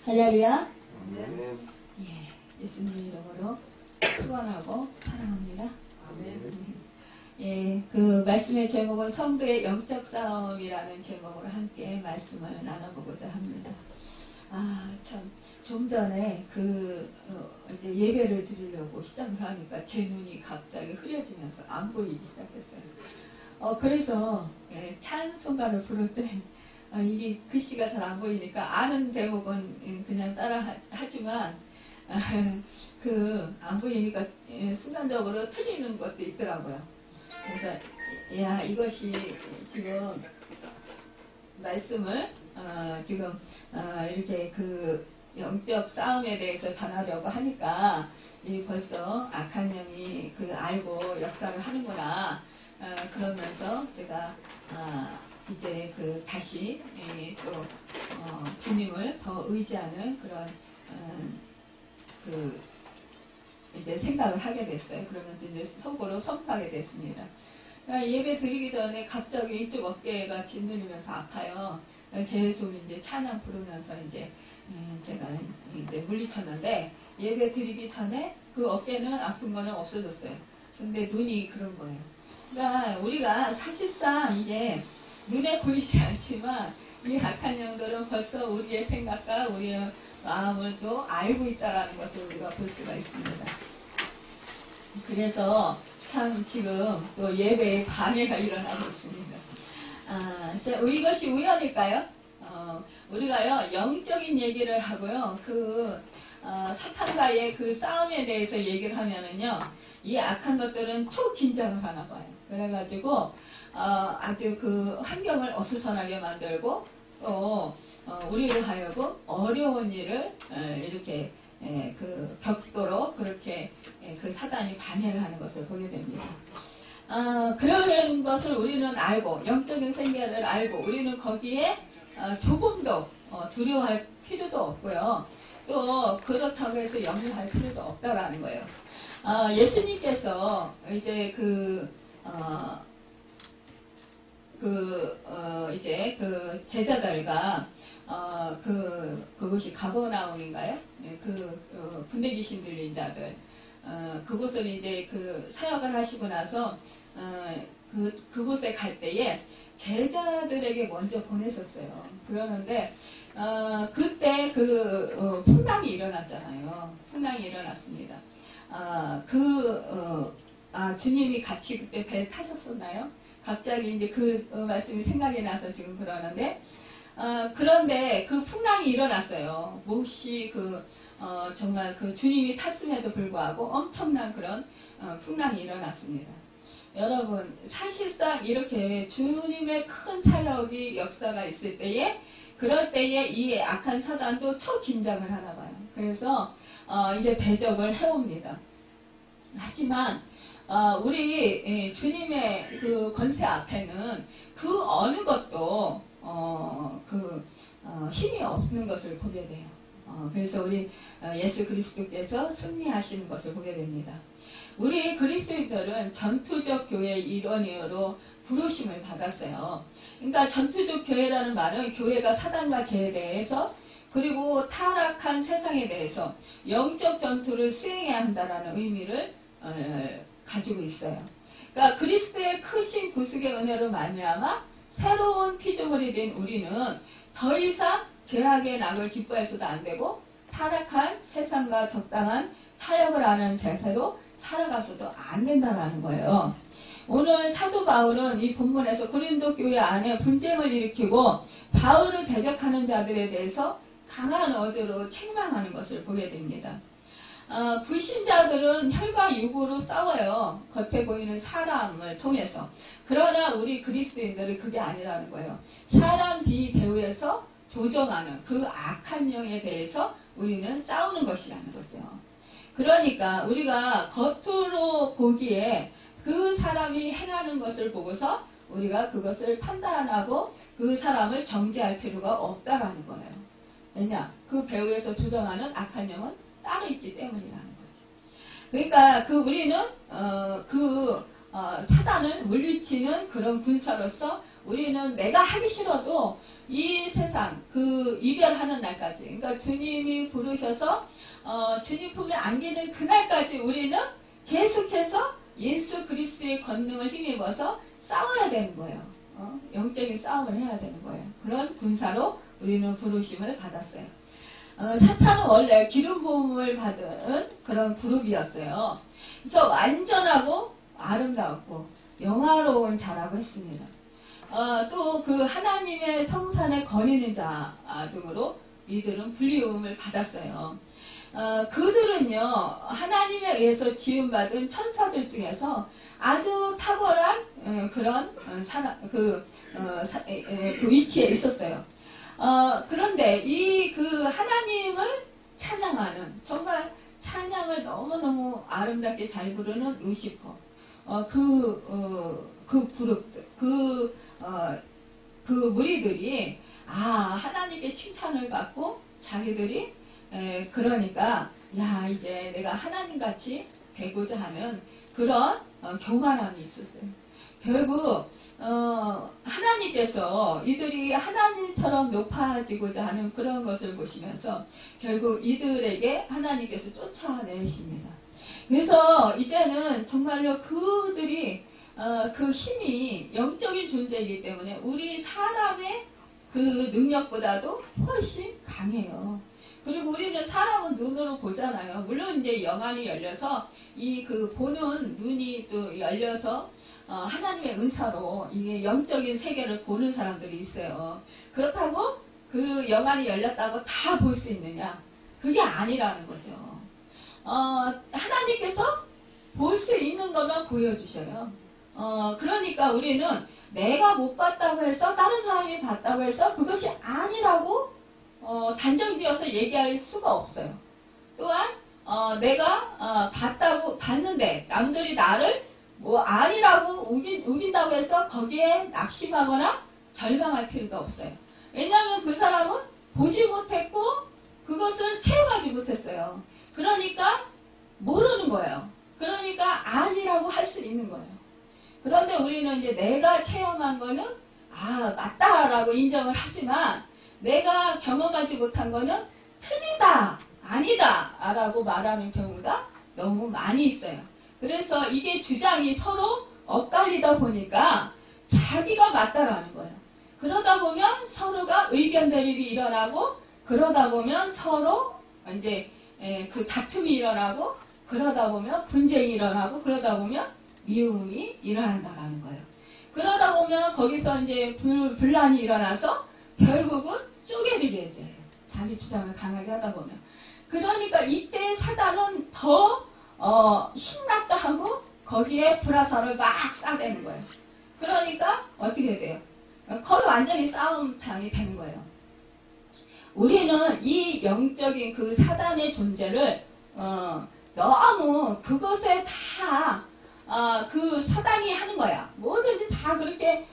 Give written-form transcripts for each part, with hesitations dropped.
할렐루야. 아멘. 예, 예수님 이름으로 축원하고 사랑합니다. 아멘. 예, 그 말씀의 제목은 성도의 영적 싸움이라는 제목으로 함께 말씀을 나눠보고자 합니다. 참, 좀 전에 이제 예배를 드리려고 시작을 하니까 제 눈이 갑자기 흐려지면서 안 보이기 시작했어요. 그래서 찬송가를 부를 때 이게 글씨가 잘 안 보이니까 아는 대목은 그냥 따라 하지만 안 보이니까 순간적으로 틀리는 것도 있더라고요. 그래서 이것이 지금 말씀을 지금 이렇게 영적 싸움에 대해서 전하려고 하니까 벌써 악한 영이 알고 역사를 하는구나. 그러면서 제가 이제 다시 또 주님을 더 의지하는 그런 이제 생각을 하게 됐어요. 그러면서 이제 속으로 선포하게 됐습니다. 그러니까 예배 드리기 전에 갑자기 이쪽 어깨가 짓누르면서 아파요. 계속 이제 찬양 부르면서 이제 제가 이제 물리쳤는데 예배 드리기 전에 그 어깨는 아픈 거는 없어졌어요. 근데 눈이 그런 거예요. 그러니까 우리가 사실상 이게 눈에 보이지 않지만 이 악한 영들은 벌써 우리의 생각과 우리의 마음을 또 알고 있다는 것을 우리가 볼 수가 있습니다. 그래서 참 지금 또 예배에 방해가 일어나고 있습니다. 이것이 우연일까요? 우리가요 영적인 얘기를 하고요 사탄과의 싸움에 대해서 얘기를 하면은요 이 악한 것들은 초긴장을 하나 봐요. 그래가지고 아주 환경을 어수선하게 만들고 또 우리로 하여금 어려운 일을 이렇게 벽도로 그렇게 사단이 방해를 하는 것을 보게 됩니다. 그런 것을 우리는 알고 영적인 생계를 알고 우리는 거기에 조금도 두려워할 필요도 없고요. 또 그렇다고 해서 염려할 필요도 없다라는 거예요. 예수님께서 이제 이제 제자들과 그곳이 가버나움인가요? 군대 귀신 들린 자들 그곳을 이제 사역을 하시고 나서 그곳에 갈 때에 제자들에게 먼저 보내셨어요. 그러는데 그때 풍랑이 일어났잖아요. 풍랑이 일어났습니다. 주님이 같이 그때 배를 타셨었나요? 갑자기 이제 말씀이 생각이 나서 지금 그러는데 그런데 풍랑이 일어났어요. 몹시 정말 주님이 탔음에도 불구하고 엄청난 그런 풍랑이 일어났습니다. 여러분 사실상 이렇게 주님의 큰 사역이 역사가 있을 때에 그럴 때에 이 악한 사단도 초긴장을 하나 봐요. 그래서 이제 대적을 해옵니다. 하지만 우리 주님의 권세 앞에는 어느 것도 힘이 없는 것을 보게 돼요. 그래서 우리 예수 그리스도께서 승리하시는 것을 보게 됩니다. 우리 그리스도인들은 전투적 교회의 일원으로 부르심을 받았어요. 그러니까 전투적 교회라는 말은 교회가 사단과 죄에 대해서 그리고 타락한 세상에 대해서 영적 전투를 수행해야 한다는 의미를 가지고 있어요. 그러니까 그리스도의 크신 구속의 은혜로 말미암아 새로운 피조물이 된 우리는 더 이상 죄악의 낙을 기뻐해서도 안 되고 타락한 세상과 적당한 타협을 하는 자세로 살아가서도 안 된다는 거예요. 오늘 사도 바울은 이 본문에서 고린도 교회 안에 분쟁을 일으키고 바울을 대적하는 자들에 대해서 강한 어조로 책망하는 것을 보게 됩니다. 불신자들은 혈과 육으로 싸워요. 겉에 보이는 사람을 통해서. 그러나 우리 그리스도인들은 그게 아니라는 거예요. 사람 뒤 배후에서 조정하는 악한 영에 대해서 우리는 싸우는 것이라는 거죠. 그러니까 우리가 겉으로 보기에 사람이 행하는 것을 보고서 우리가 그것을 판단하고 사람을 정죄할 필요가 없다라는 거예요. 왜냐? 배후에서 조정하는 악한 영은 따로 있기 때문이라는 거죠. 그러니까 우리는 사단을 물리치는 그런 군사로서 우리는 내가 하기 싫어도 이 세상 그 이별하는 날까지, 그러니까 주님이 부르셔서 주님 품에 안기는 그날까지 우리는 계속해서 예수 그리스도의 권능을 힘입어서 싸워야 되는 거예요. 영적인 싸움을 해야 되는 거예요. 그런 군사로 우리는 부르심을 받았어요. 사탄은 원래 기름 부음을 받은 그런 그룹이었어요. 그래서 완전하고 아름다웠고 영화로운 자라고 했습니다. 또 그 하나님의 성산에 거리는 자 등으로 이들은 불리움을 받았어요. 그들은요, 하나님에 의해서 지음받은 천사들 중에서 아주 탁월한 그런 그 위치에 있었어요. 그런데 그 하나님을 찬양하는, 정말 찬양을 너무너무 아름답게 잘 부르는 루시퍼, 그 그룹들, 그 무리들이, 하나님께 칭찬을 받고 자기들이 그러니까 이제 내가 하나님같이 되고자 하는 그런 교만함이 있었어요. 결국 하나님께서 이들이 하나님처럼 높아지고자 하는 그런 것을 보시면서 결국 이들에게 하나님께서 쫓아내십니다. 그래서 이제는 정말로 그들이 그 힘이 영적인 존재이기 때문에 우리 사람의 그 능력보다도 훨씬 강해요. 그리고 우리는 사람은 눈으로 보잖아요. 물론 이제 영안이 열려서 그 보는 눈이 또 열려서 하나님의 은사로 이게 영적인 세계를 보는 사람들이 있어요. 그렇다고 그 영안이 열렸다고 다 볼 수 있느냐? 그게 아니라는 거죠. 하나님께서 볼 수 있는 것만 보여주셔요. 그러니까 우리는 내가 못 봤다고 해서 다른 사람이 봤다고 해서 그것이 아니라고 단정지어서 얘기할 수가 없어요. 또한 내가 봤는데 남들이 나를 뭐 아니라고 우긴다고 해서 거기에 낙심하거나 절망할 필요도 없어요. 왜냐하면 그 사람은 보지 못했고 그것을 체험하지 못했어요. 그러니까 모르는 거예요. 그러니까 아니라고 할 수 있는 거예요. 그런데 우리는 이제 내가 체험한 거는 맞다라고 인정을 하지만 내가 경험하지 못한 거는 틀리다, 아니다 라고 말하는 경우가 너무 많이 있어요. 그래서 이게 주장이 서로 엇갈리다 보니까 자기가 맞다라는 거예요. 그러다 보면 서로가 의견 대립이 일어나고 그러다 보면 서로 이제 그 다툼이 일어나고 그러다 보면 분쟁이 일어나고 그러다 보면 미움이 일어난다라는 거예요. 그러다 보면 거기서 이제 분란이 일어나서 결국은 쪼개지게 돼요. 자기 주장을 강하게 하다 보면. 그러니까 이때 사단은 더 신났다 하고 거기에 불화살을 막 쏴대는 거예요. 그러니까 어떻게 돼요? 거기 완전히 싸움탕이 되는 거예요. 우리는 이 영적인 그 사단의 존재를 너무 그것에 다 그 사단이 하는 거야. 뭐든지 다 그렇게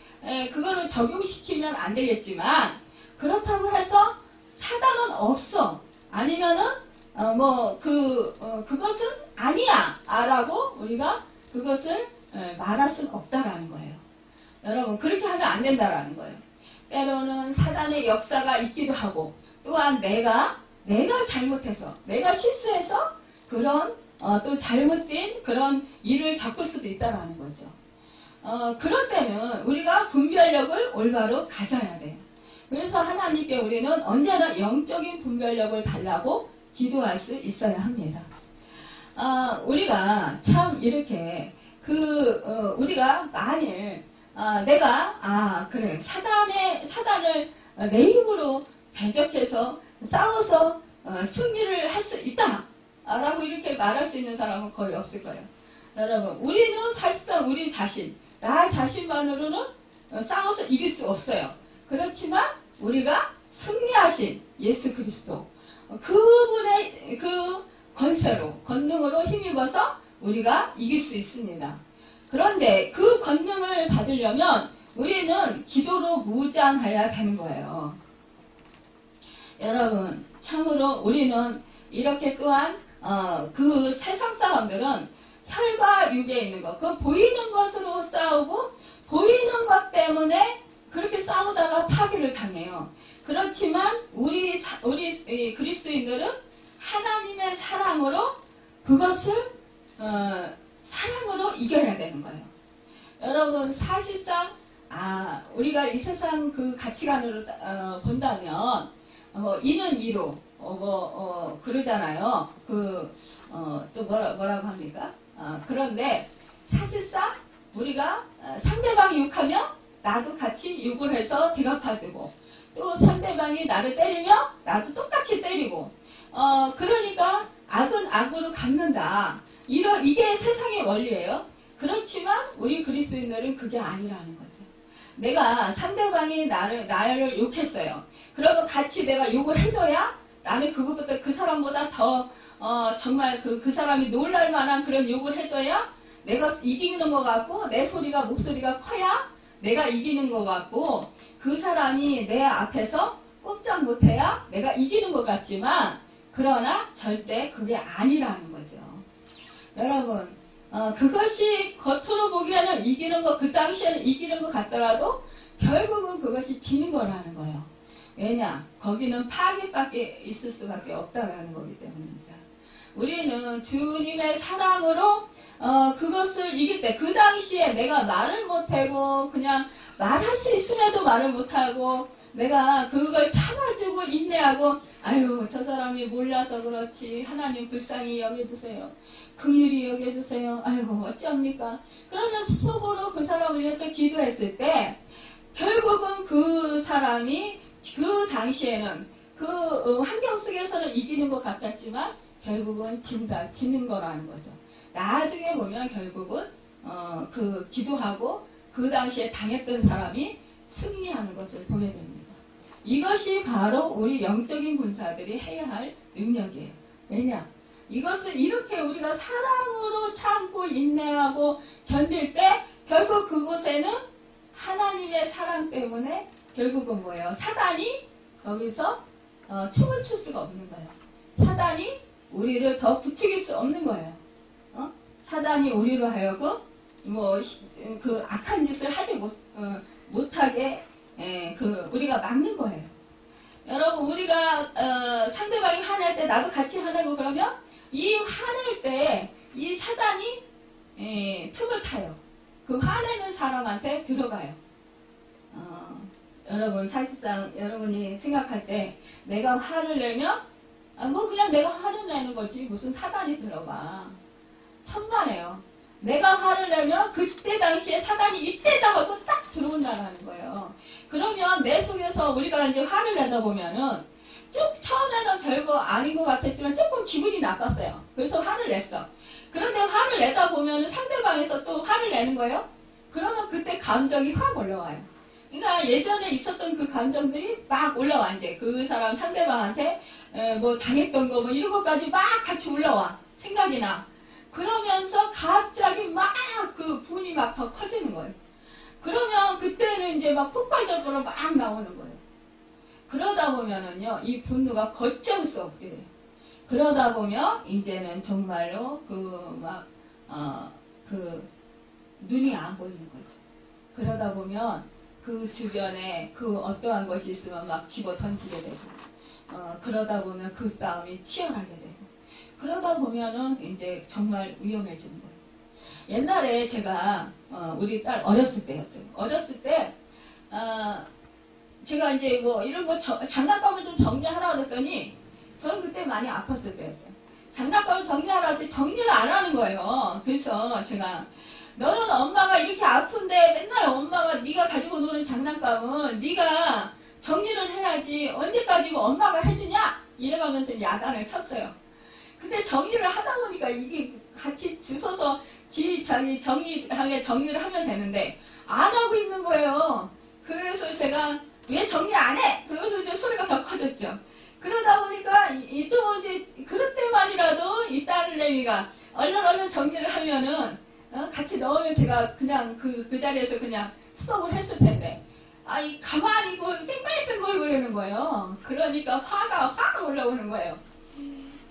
그거를 적용시키면 안 되겠지만 그렇다고 해서 사단은 없어. 아니면은 그것은 아니야 라고 우리가 그것을 말할 수는 없다라는 거예요. 여러분 그렇게 하면 안 된다라는 거예요. 때로는 사단의 역사가 있기도 하고 또한 내가 잘못해서 내가 실수해서 그런 또 잘못된 그런 일을 겪을 수도 있다라는 거죠. 그럴 때는 우리가 분별력을 올바로 가져야 돼요. 그래서 하나님께 우리는 언제나 영적인 분별력을 달라고 기도할 수 있어야 합니다. 우리가 참 이렇게 우리가 만일 내가 그래 사단을 내 힘으로 대적해서 싸워서 승리를 할 수 있다 라고 이렇게 말할 수 있는 사람은 거의 없을 거예요. 여러분 우리는 사실상 우리 자신 나 자신만으로는 싸워서 이길 수 없어요. 그렇지만 우리가 승리하신 예수 그리스도 그분의 그 권능으로 힘입어서 우리가 이길 수 있습니다. 그런데 그 권능을 받으려면 우리는 기도로 무장해야 되는 거예요. 여러분 참으로 우리는 이렇게 또한 그 세상 사람들은 혈과 육에 있는 것, 그 보이는 것으로 싸우고 보이는 것 때문에 그렇게 싸우다가 파괴를 당해요. 그렇지만 우리 그리스도인들은 하나님의 사랑으로 그것을 사랑으로 이겨야 되는 거예요. 여러분 사실상 우리가 이 세상 그 가치관으로 본다면 이는 이로 그러잖아요. 또 뭐라고 합니까? 그런데 사실상 우리가 상대방이 욕하면 나도 같이 욕을 해서 대갚아주고 또 상대방이 나를 때리면 나도 똑같이 때리고 그러니까 악은 악으로 갚는다. 이게 세상의 원리예요. 그렇지만 우리 그리스도인들은 그게 아니라는 거죠. 내가 상대방이 나를 욕했어요. 그러면 같이 내가 욕을 해줘야 나는 그것보다 그 사람보다 더 정말 그 사람이 놀랄 만한 그런 욕을 해줘야 내가 이기는 것 같고 내 목소리가 커야 내가 이기는 것 같고 그 사람이 내 앞에서 꼼짝 못해야 내가 이기는 것 같지만 그러나 절대 그게 아니라는 거죠. 여러분 그것이 겉으로 보기에는 이기는 것, 그 당시에는 이기는 것 같더라도 결국은 그것이 지는 거라는 거예요. 왜냐? 거기는 파괴밖에 있을 수밖에 없다라는 거기 때문입니다. 우리는 주님의 사랑으로 그것을 이길 때 그 당시에 내가 말을 못하고 그냥 말할 수 있음에도 말을 못하고 내가 그걸 참아주고 인내하고 아유 저 사람이 몰라서 그렇지 하나님 불쌍히 여겨주세요. 긍휼히 여겨주세요. 아이고 어찌합니까? 그러면서 속으로 그 사람을 위해서 기도했을 때 결국은 그 사람이 그 당시에는 그 환경 속에서는 이기는 것 같았지만 결국은 지는 거라는 거죠. 나중에 보면 결국은 그 기도하고 그 당시에 당했던 사람이 승리하는 것을 보게 됩니다. 이것이 바로 우리 영적인 군사들이 해야 할 능력이에요. 왜냐? 이것을 이렇게 우리가 사랑으로 참고 인내하고 견딜 때 결국 그곳에는 하나님의 사랑 때문에 결국은 뭐예요? 사단이 거기서 춤을 출 수가 없는 거예요. 사단이 우리를 더 부추길 수 없는 거예요. 사단이 우리로 하여금 그 악한 짓을 하지 못하게 우리가 막는 거예요. 여러분 우리가 상대방이 화낼 때 나도 같이 화내고 그러면 이 화낼 때 이 사단이 틈을 타요. 그 화내는 사람한테 들어가요. 여러분 사실상 여러분이 생각할 때 내가 화를 내면 그냥 내가 화를 내는 거지 무슨 사단이 들어가. 천만에요. 내가 화를 내면 그때 당시에 사단이 이때 잡아서 딱 들어온다는 거예요. 그러면 내 속에서 우리가 이제 화를 내다 보면은 쭉 처음에는 별거 아닌 것 같았지만 조금 기분이 나빴어요. 그래서 화를 냈어. 그런데 화를 내다 보면 상대방에서 또 화를 내는 거예요. 그러면 그때 감정이 확 올라와요. 그러니까 예전에 있었던 그 감정들이 막 올라와. 이제 그 사람 상대방한테 당했던 거 이런 것까지 막 같이 올라와. 생각이 나. 그러면서 갑자기 막 그 분이 막 더 커지는 거예요. 그러면 그때는 이제 막 폭발적으로 막 나오는 거예요. 그러다 보면은요, 이 분노가 걷잡을 수 없게 돼요. 그러다 보면 이제는 정말로 눈이 안 보이는 거죠. 그러다 보면 그 주변에 그 어떠한 것이 있으면 막 집어 던지게 되고, 그러다 보면 그 싸움이 치열하게 되고, 그러다 보면은 이제 정말 위험해지는 거예요. 옛날에 제가 우리 딸 어렸을 때였어요. 어렸을 때 제가 이제 이런 거 장난감을 좀 정리하라 그랬더니 저는 그때 많이 아팠을 때였어요. 장난감을 정리하라 했더니 정리를 안 하는 거예요. 그래서 제가 너는 엄마가 이렇게 아픈데 맨날 엄마가 네가 가지고 노는 장난감은 네가 정리를 해야지 언제까지 엄마가 해주냐? 이래가면서 야단을 쳤어요. 근데 정리를 하다 보니까 이게 같이 주워서 자기 정리를 하면 되는데 안 하고 있는 거예요. 그래서 제가 왜 정리 안 해? 그러면서 이제 소리가 더 커졌죠. 그러다 보니까 또 이제 그럴 때만이라도 이 딸내미가 얼른 정리를 하면은 같이 넣으면 제가 그냥 그 자리에서 그냥 스톱을 했을 텐데 가만히 뺑뺑뺑 거리는 거예요. 그러니까 화가 확 올라오는 거예요.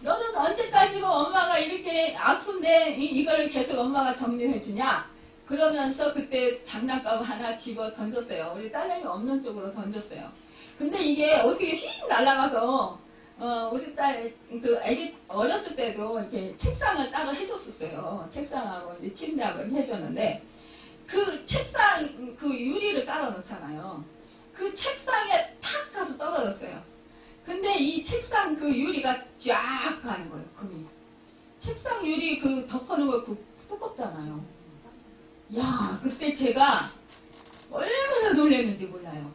너는 언제까지고 엄마가 이렇게 아픈데 이걸 계속 엄마가 정리해 주냐? 그러면서 그때 장난감 하나 집어 던졌어요. 우리 딸내미 없는 쪽으로 던졌어요. 근데 이게 어떻게 휙 날아가서 우리 딸 그 애기 어렸을 때도 이렇게 책상을 따로 해줬었어요. 책상하고 이제 침대하고 해줬는데 그 책상 그 유리를 깔아놓잖아요. 그 책상에 탁 가서 떨어졌어요. 근데 이 책상 그 유리가 쫙 가는 거예요. 금이. 책상 유리 그 덮어놓은 거 그 두껍잖아요. 야, 그때 제가 얼마나 놀랐는지 몰라요.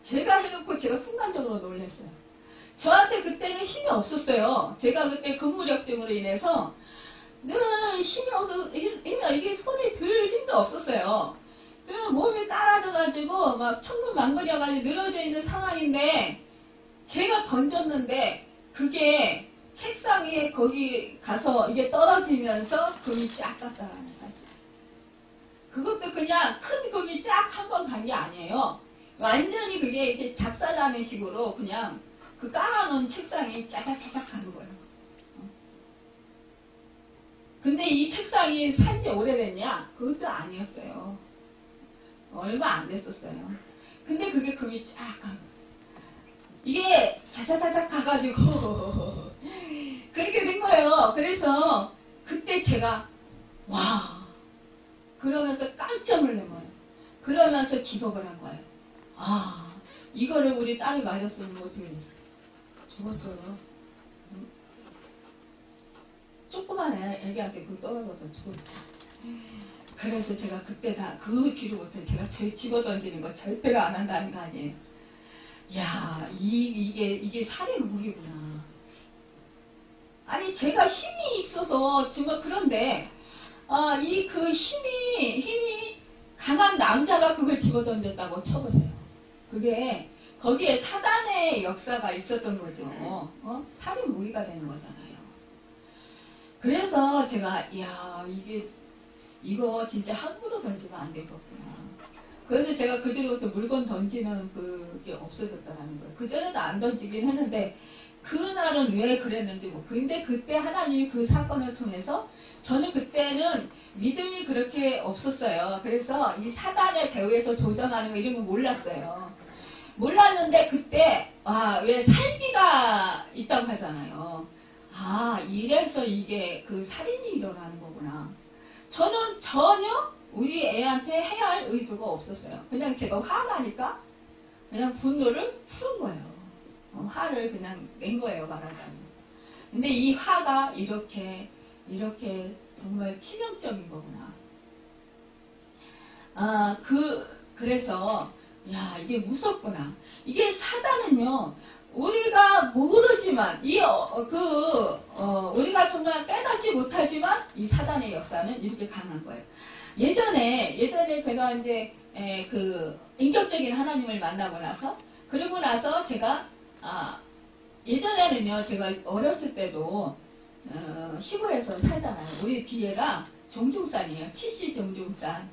제가 해놓고 제가 순간적으로 놀랐어요. 저한테 그때는 힘이 없었어요. 제가 그때 근무력증으로 인해서 늘 힘이 없어서 이게 손에 들 힘도 없었어요. 그 몸이 따라져가지고 막 천근만근해가지고 늘어져 있는 상황인데 제가 던졌는데 그게 책상에 거기 가서 이게 떨어지면서 금이 쫙 갔다라는 사실. 그것도 그냥 큰 금이 쫙 한 번 간 게 아니에요. 완전히 그게 이렇게 작살나는 식으로 그냥 그 깔아놓은 책상이 짜자자작 가는 거예요. 근데 이 책상이 산지 오래됐냐? 그것도 아니었어요. 얼마 안 됐었어요. 근데 그게 금이 쫙 가고 이게 자자자작 가가지고 그렇게 된 거예요. 그래서 그때 제가 와 그러면서 깜짝 놀란 거예요. 그러면서 기겁을 한 거예요. 아 이거를 우리 딸이 맞았으면 어떻게 됐어요? 죽었어요. 조그만 애기한테 그거 떨어져서 죽었지. 그래서 제가 그때 다 그 뒤로부터 제가 집어 던지는 거 절대로 안 한다는 거 아니에요. 야, 이게 살인 무기구나. 아니, 제가 힘이 있어서, 정말 그런데, 이 그 힘이 강한 남자가 그걸 집어 던졌다고 쳐보세요. 그게, 거기에 사단의 역사가 있었던 거죠. 살인 무기가 되는 거잖아요. 그래서 제가, 이야, 이거 진짜 함부로 던지면 안 되겠구나. 그래서 제가 그 뒤로부터 물건 던지는 그게 없어졌다는 거예요. 그전에도 안 던지긴 했는데, 그날은 왜 그랬는지 근데 그때 하나님이 그 사건을 통해서 저는 그때는 믿음이 그렇게 없었어요. 그래서 이 사단의 배후에서 조정하는 거 이런 거 몰랐어요. 몰랐는데 그때, 왜 살기가 있다고 하잖아요. 이래서 이게 그 살인이 일어나는 거구나. 저는 전혀 우리 애한테 해야 할 의도가 없었어요. 그냥 제가 화나니까 그냥 분노를 푼 거예요. 화를 그냥 낸 거예요, 말하자면. 근데 이 화가 이렇게 정말 치명적인 거구나. 그래서, 야, 이게 무섭구나. 이게 사단은요, 우리가 모르지만, 우리가 정말 깨닫지 못하지만, 이 사단의 역사는 이렇게 강한 거예요. 예전에 제가 이제, 인격적인 하나님을 만나고 나서, 그리고 나서 제가, 예전에는요, 제가 어렸을 때도, 시골에서 살잖아요. 우리 뒤에가 종중산이에요. 칠씨 종중산.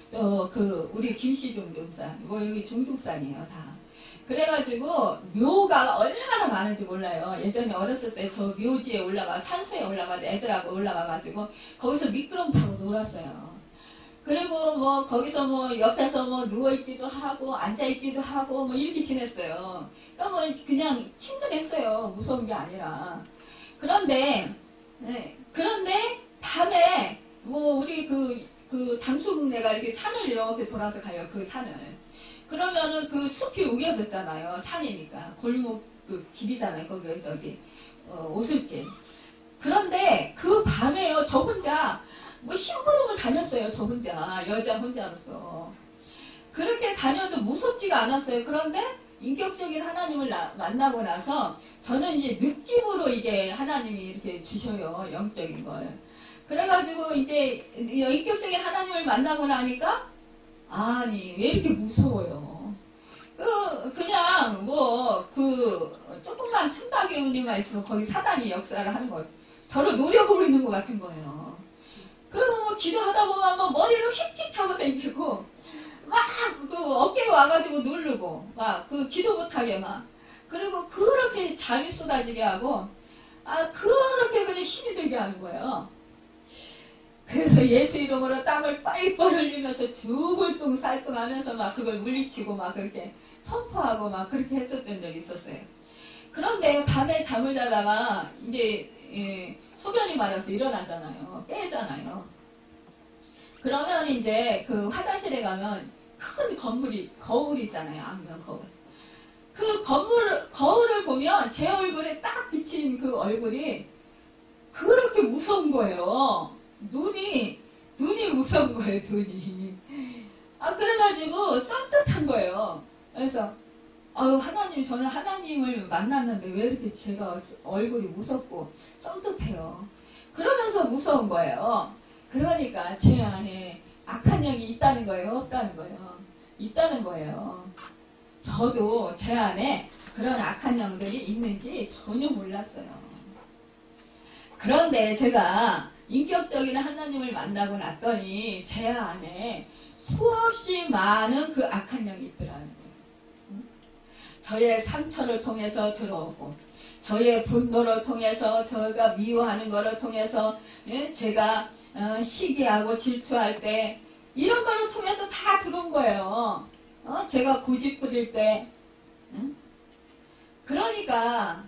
또, 우리 김씨 종중산. 여기 종중산이에요, 다. 그래가지고, 묘가 얼마나 많은지 몰라요. 예전에 어렸을 때 저 묘지에 산수에 애들하고 올라가가지고, 거기서 미끄럼 타고 놀았어요. 그리고 거기서 옆에서 누워있기도 하고, 앉아있기도 하고, 이렇게 지냈어요. 그러니까 그냥 친근했어요. 무서운 게 아니라. 그런데 밤에, 우리 당수국내가 이렇게 산을 이렇게 돌아서 가요. 그 산을. 그러면은 그 숲이 우겨졌잖아요. 산이니까. 골목 길이잖아요. 거기, 오솔길. 그런데 그 밤에요. 저 혼자, 심부름을 다녔어요. 저 혼자. 여자 혼자로서. 그렇게 다녀도 무섭지가 않았어요. 그런데 인격적인 하나님을 만나고 나서 저는 이제 느낌으로 이게 하나님이 이렇게 주셔요. 영적인 걸. 그래가지고 이제 인격적인 하나님을 만나고 나니까 아니 왜 이렇게 무서워요. 그냥 조금만 틈바귀 운이만 있으면 거기 사단이 역사를 하는 거 저를 노려보고 있는 것 같은 거예요. 기도하다 보면 머리를 휙휙 하고 다니고 어깨에 와가지고 누르고 기도 못하게 그리고 그렇게 잠이 쏟아지게 하고 그렇게 그냥 힘이 들게 하는 거예요. 그래서 예수 이름으로 땀을 뻘뻘 흘리면서 죽을 뚱쌀뚱하면서 막 그걸 물리치고 막 그렇게 선포하고 막 그렇게 했었던 적이 있었어요. 그런데 밤에 잠을 자다가 이제 소변이 마려서 일어나잖아요. 깨잖아요. 그러면 이제 그 화장실에 가면 큰 거울이 있잖아요. 안면 거울. 그 거울을 보면 제 얼굴에 딱 비친 그 얼굴이 그렇게 무서운 거예요. 눈이 무서운 거예요, 눈이. 그래가지고 썸뜻한 거예요. 그래서, 하나님, 저는 하나님을 만났는데 왜 이렇게 제가 얼굴이 무섭고 썸뜻해요. 그러면서 무서운 거예요. 그러니까 제 안에 악한 영이 있다는 거예요, 없다는 거예요? 있다는 거예요. 저도 제 안에 그런 악한 영들이 있는지 전혀 몰랐어요. 그런데 제가 인격적인 하나님을 만나고 났더니 제 안에 수없이 많은 그 악한 영이 있더라는 거예요. 저의 상처를 통해서 들어오고 저의 분노를 통해서 저가 미워하는 것을 통해서 제가 시기하고 질투할 때 이런 걸로 통해서 다 들어온 거예요. 제가 고집 부릴 때 그러니까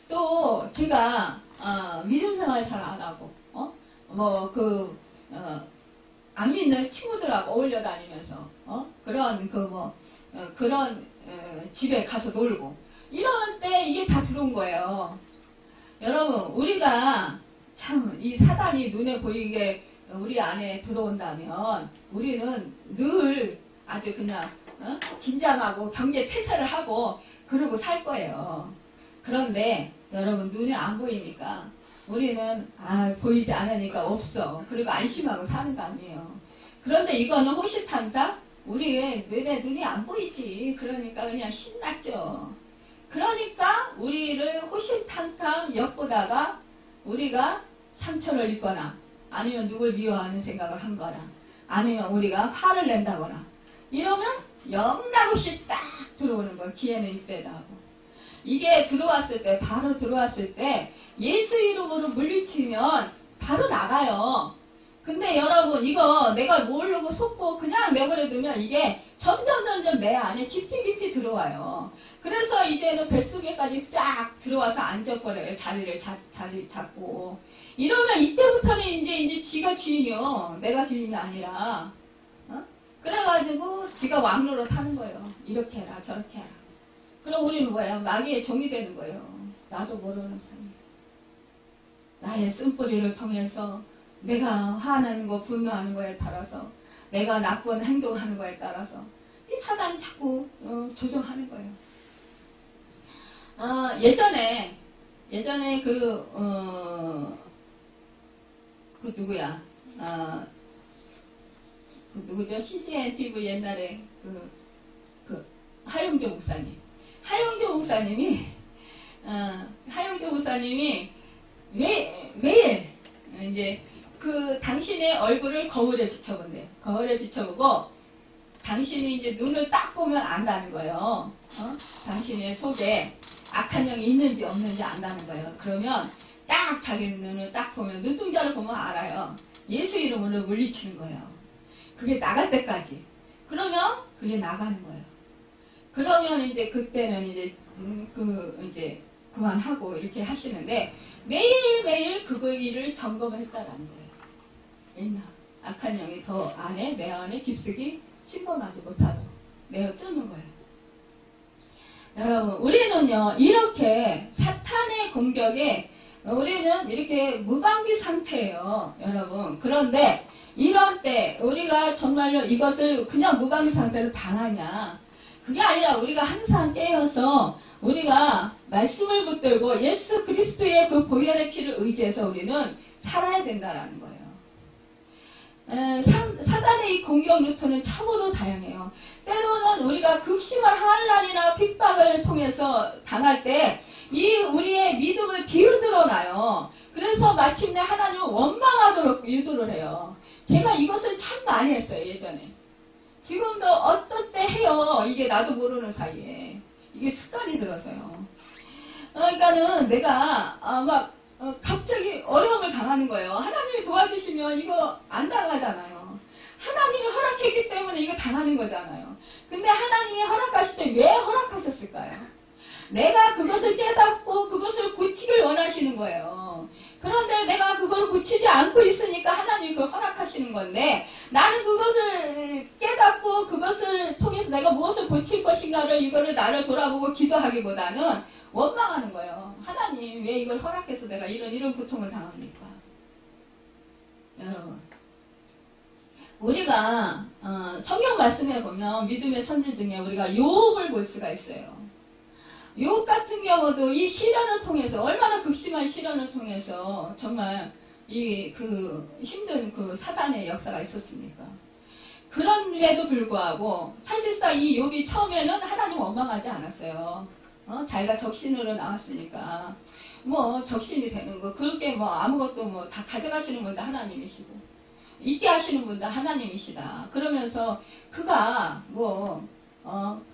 또 제가 믿음 생활 잘 안 하고 안 믿는 친구들하고 어울려 다니면서 그런 집에 가서 놀고 이런 때 이게 다 들어온 거예요. 여러분 우리가 참 이 사단이 눈에 보이게 우리 안에 들어온다면 우리는 늘 아주 그냥 긴장하고 경계 태세를 하고 그러고 살 거예요. 그런데 여러분 눈에 안 보이니까 우리는 보이지 않으니까 없어. 그리고 안심하고 사는 거 아니에요. 그런데 이거는 호시탐탐 우리의 눈이 안 보이지. 그러니까 그냥 신났죠. 그러니까 우리를 호시탐탐 엿보다가 우리가 상처를 입거나 아니면 누굴 미워하는 생각을 한 거나 아니면 우리가 화를 낸다거나 이러면 영락없이 딱 들어오는 거예요. 기회는 이때다 하고. 이게 바로 들어왔을 때 예수 이름으로 물리치면 바로 나가요. 근데 여러분 이거 내가 모르고 속고 그냥 내버려 두면 이게 점점 내 안에 깊이 들어와요. 그래서 이제는 뱃속에까지 쫙 들어와서 앉아버려요. 자리 잡고. 이러면 이때부터는 이제 지가 주인이요. 내가 주인이 아니라. 그래가지고 지가 왕로로 타는 거예요. 이렇게 해라 저렇게 해라. 그럼 우리는 뭐예요? 마귀의 종이 되는 거예요. 나도 모르는 사이. 나의 쓴뿌리를 통해서 내가 화나는 거 분노하는 거에 따라서 내가 나쁜 행동하는 거에 따라서 이 사단이 자꾸 조종하는 거예요. 예전에 그 누구야? 그 누구죠? CGN TV 옛날에 그 하용조 목사님. 하용조 목사님이 매일 이제 그 당신의 얼굴을 거울에 비춰본대요. 거울에 비춰보고 당신이 이제 눈을 딱 보면 안다는 거예요. 당신의 속에 악한 영이 있는지 없는지 안다는 거예요. 그러면 딱 자기 눈을 딱 보면 눈동자를 보면 알아요. 예수 이름으로 물리치는 거예요. 그게 나갈 때까지. 그러면 그게 나가는 거예요. 그러면 이제 그때는 이제 그만하고 이렇게 하시는데 매일매일 그거 일을 점검을 했다라는 거예요. 왜냐? 악한 영이 더 내 안에 깊숙이 침범하지 못하고 내어 쫓는 거예요. 여러분, 우리는요, 이렇게 사탄의 공격에 우리는 이렇게 무방비 상태예요. 여러분. 그런데 이런 때 우리가 정말로 이것을 그냥 무방비 상태로 당하냐? 그게 아니라 우리가 항상 깨어서 우리가 말씀을 붙들고 예수 그리스도의 그 보혈의 피를 의지해서 우리는 살아야 된다라는 거예요. 사단의 이 공격 루트는 참으로 다양해요. 때로는 우리가 극심한 환난이나 핍박을 통해서 당할 때 이 우리의 믿음을 기어들어 놔요. 그래서 마침내 하나님을 원망하도록 유도를 해요. 제가 이것을 참 많이 했어요, 예전에. 지금도 어떨 때 해요. 이게 나도 모르는 사이에. 이게 습관이 들어서요. 그러니까는 내가 갑자기 어려움을 당하는 거예요. 하나님이 도와주시면 이거 안 당하잖아요. 하나님이 허락했기 때문에 이거 당하는 거잖아요. 근데 하나님이 허락하실 때 왜 허락하셨을까요? 내가 그것을 깨닫고 그것을 고치길 원하시는 거예요. 그런데 내가 그걸 고치지 않고 있으니까 하나님이 그걸 허락하시는 건데, 나는 그것을 깨닫고 그것을 통해서 내가 무엇을 고칠 것인가를 이거를 나를 돌아보고 기도하기보다는 원망하는 거예요. 하나님 왜 이걸 허락해서 내가 이런 고통을 당합니까? 여러분, 우리가 성경 말씀에 보면 믿음의 선지 중에 우리가 욥을 볼 수가 있어요. 욥 같은 경우도 이 시련을 통해서, 얼마나 극심한 시련을 통해서 정말 힘든 사단의 역사가 있었습니까? 그런데도 불구하고 사실상 이 욥이 처음에는 하나님 원망하지 않았어요. 자기가 적신으로 나왔으니까 적신이 되는 거, 그렇게 아무것도 다 가져가시는 분도 하나님이시고 있게 하시는 분도 하나님이시다. 그러면서 그가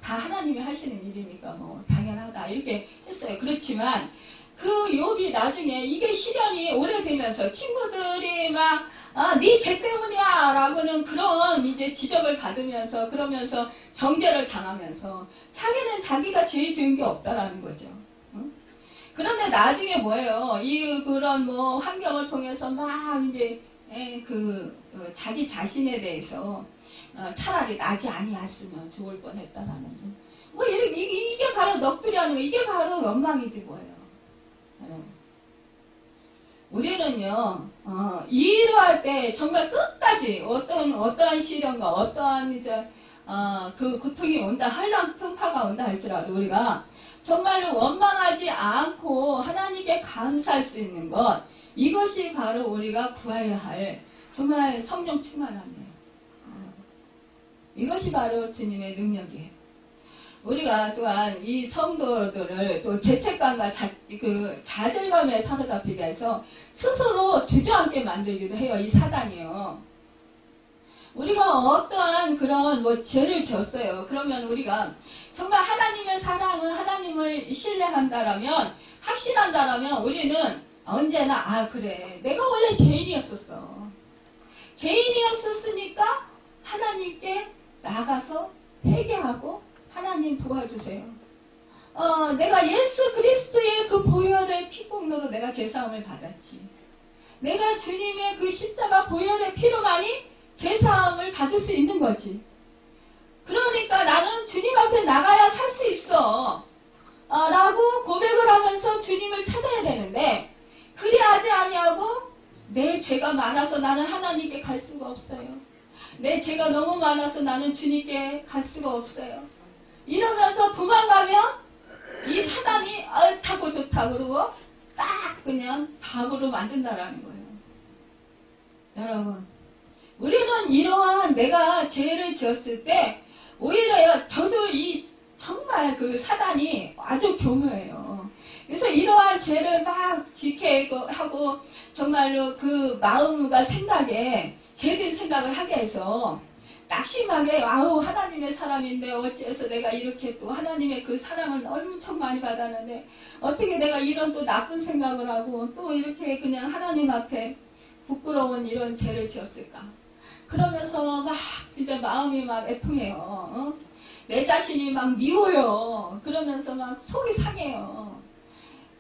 다 하나님이 하시는 일이니까 당연하다 이렇게 했어요. 그렇지만 그 욥이 나중에 이게 시련이 오래되면서 친구들이 네 죄 때문이야 라고는 그런 이제 지적을 받으면서, 그러면서 정죄를 당하면서 자기는 자기가 죄 지은 게 없다라는 거죠. 그런데 나중에 뭐예요? 그런 환경을 통해서 이제 자기 자신에 대해서 차라리 나지 아니었으면 좋을 뻔했다라는 이게 바로 넋두리 하는 거, 이게 바로 원망이지 뭐예요. 우리는요 이러할 때 정말 끝까지 어떠한 시련과 어떠한 그 고통이 온다, 한란 평파가 온다 할지라도 우리가 정말로 원망하지 않고 하나님께 감사할 수 있는 것, 이것이 바로 우리가 구해야 할 정말 성령 충만함이에요. 이것이 바로 주님의 능력이에요. 우리가 또한 이 성도들을 또 죄책감과 좌절감에 사로잡히게 해서 스스로 주저앉게 만들기도 해요. 이 사단이요. 우리가 어떠한 그런 죄를 지었어요. 그러면 우리가 정말 하나님의 사랑은, 하나님을 신뢰한다라면, 확신한다라면 우리는 언제나 그래, 내가 원래 죄인이었었어. 죄인이었었으니까 하나님께 나가서 회개하고 하나님 도와주세요. 내가 예수 그리스도의 그 보혈의 피공로로 내가 죄사함을 받았지. 내가 주님의 그 십자가 보혈의 피로만이 죄사함을 받을 수 있는 거지. 그러니까 나는 주님 앞에 나가야 살 수 있어. 라고 고백을 하면서 주님을 찾아야 되는데, 그리하지 아니하고 내 죄가 많아서 나는 하나님께 갈 수가 없어요. 내 죄가 너무 많아서 나는 주님께 갈 수가 없어요. 이러면서 도망가면 이 사단이 옳다고 좋다 그러고 딱 그냥 밥으로 만든다라는 거예요. 여러분, 우리는 이러한 내가 죄를 지었을 때 오히려요, 저도 정말 그 사단이 아주 교묘해요. 그래서 이러한 죄를 지게 하고 정말로 그 마음과 생각에 죄된 생각을 하게 해서 낙심하게, 하나님의 사람인데 어찌해서 내가 이렇게 또 하나님의 그 사랑을 엄청 많이 받았는데 어떻게 내가 이런 또 나쁜 생각을 하고 또 이렇게 그냥 하나님 앞에 부끄러운 이런 죄를 지었을까. 그러면서 진짜 마음이 애통해요. 내 자신이 미워요. 그러면서 속이 상해요.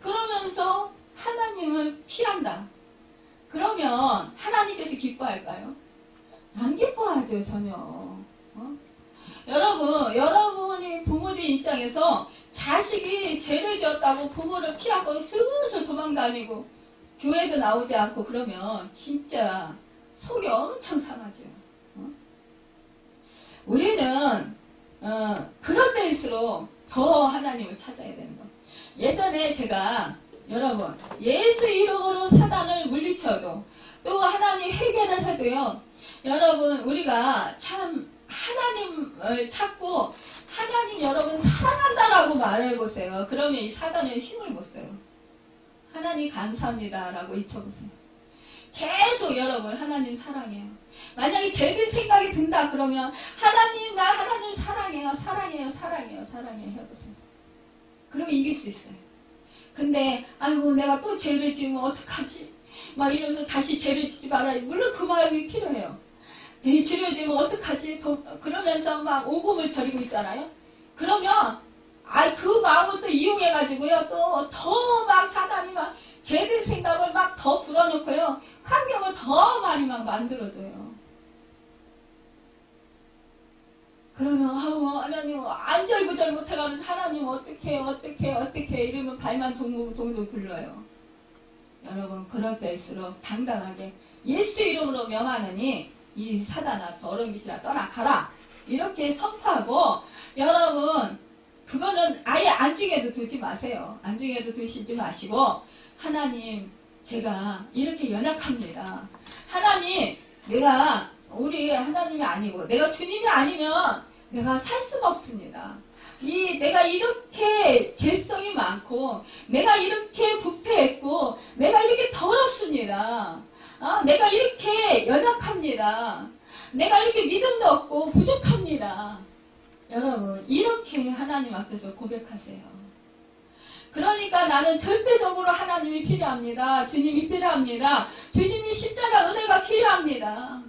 그러면서 하나님을 피한다. 그러면 하나님께서 기뻐할까요? 안 기뻐하죠, 전혀. 여러분이 부모님 입장에서 자식이 죄를 지었다고 부모를 피하고 슬슬 도망다니고 교회도 나오지 않고 그러면 진짜 속이 엄청 상하죠. 우리는 그럴 때일수록 더 하나님을 찾아야 되는 거. 예전에 제가 여러분, 예수 이름으로 사단을 물리쳐도 또 하나님 회개를 해도요, 여러분, 우리가 참 하나님을 찾고 하나님 여러분 사랑한다라고 말해보세요. 그러면 이 사단은 힘을 못 써요. 하나님 감사합니다라고 외쳐보세요. 계속 여러분 하나님 사랑해요. 만약에 죄된 생각이 든다 그러면 하나님, 나 하나님 사랑해요. 사랑해요. 사랑해요. 사랑해요. 해보세요. 그러면 이길 수 있어요. 근데 아이고 내가 또 죄를 지으면 어떡하지? 막 이러면서 다시 죄를 짓지 말아야. 물론 그 마음이 필요해요. 죄를 지으면 어떡하지? 그러면서 막 오금을 저리고 있잖아요. 그러면 그 마음을 또 이용해가지고요. 또 더 막 사단이 막 죄된 생각을 막 더 불어넣고요. 환경을 더 많이 막 만들어줘요. 그러면 하나님 안절부절 못해가면서 하나님 어떻게 이러면 발만 동동 굴러요. 여러분 그럴 때일수록 당당하게 예수 이름으로 명하느니 이 사단아 더러운 빛이라 떠나가라 이렇게 선포하고, 여러분 그거는 아예 안중에도 두지 마세요. 안중에도 두시지 마시고, 하나님 제가 이렇게 연약합니다. 하나님 내가 우리 하나님이 아니고 내가 주님이 아니면 내가 살 수가 없습니다. 내가 이렇게 죄성이 많고 내가 이렇게 부패했고 내가 이렇게 더럽습니다. 내가 이렇게 연약합니다. 내가 이렇게 믿음도 없고 부족합니다. 여러분 이렇게 하나님 앞에서 고백하세요. 그러니까 나는 절대적으로 하나님이 필요합니다. 주님이 필요합니다. 주님이 십자가 은혜가 필요합니다.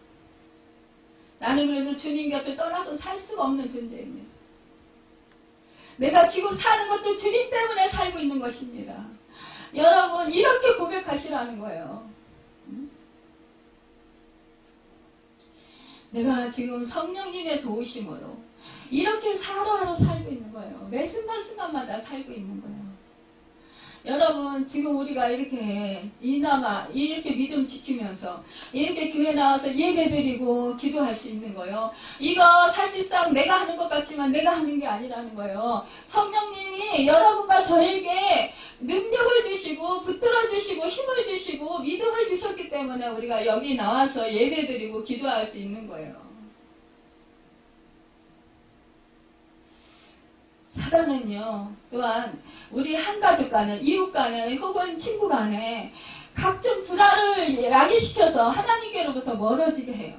나는 그래서 주님 곁을 떠나서 살 수가 없는 존재입니다. 내가 지금 사는 것도 주님 때문에 살고 있는 것입니다. 여러분 이렇게 고백하시라는 거예요. 내가 지금 성령님의 도우심으로 이렇게 하루하루 살고 있는 거예요. 매 순간순간마다 살고 있는 거예요. 여러분 지금 우리가 이렇게 이나마 이렇게 믿음 지키면서 이렇게 교회 나와서 예배드리고 기도할 수 있는 거예요. 이거 사실상 내가 하는 것 같지만 내가 하는 게 아니라는 거예요. 성령님이 여러분과 저에게 능력을 주시고 붙들어 주시고 힘을 주시고 믿음을 주셨기 때문에 우리가 여기 나와서 예배드리고 기도할 수 있는 거예요. 사단은요, 또한 우리 한가족 간에, 이웃 간에, 혹은 친구 간에 각종 불화를 야기시켜서 하나님께로부터 멀어지게 해요.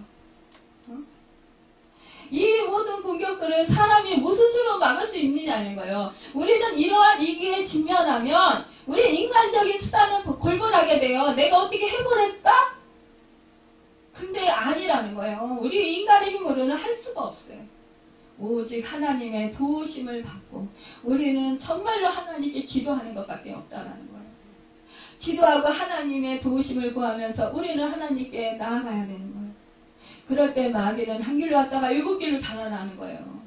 이 모든 공격들을 사람이 무슨 수로 막을 수 있느냐는 거예요. 우리는 이러한 위기에 직면하면 우리 인간적인 수단은 골몰하게 돼요. 내가 어떻게 해보랬까? 근데 아니라는 거예요. 우리 인간의 힘으로는 할 수가 없어요. 오직 하나님의 도우심을 받고 우리는 정말로 하나님께 기도하는 것밖에 없다라는 거예요. 기도하고 하나님의 도우심을 구하면서 우리는 하나님께 나아가야 되는 거예요. 그럴 때 마귀는 한 길로 왔다가 7길로 달아나는 거예요.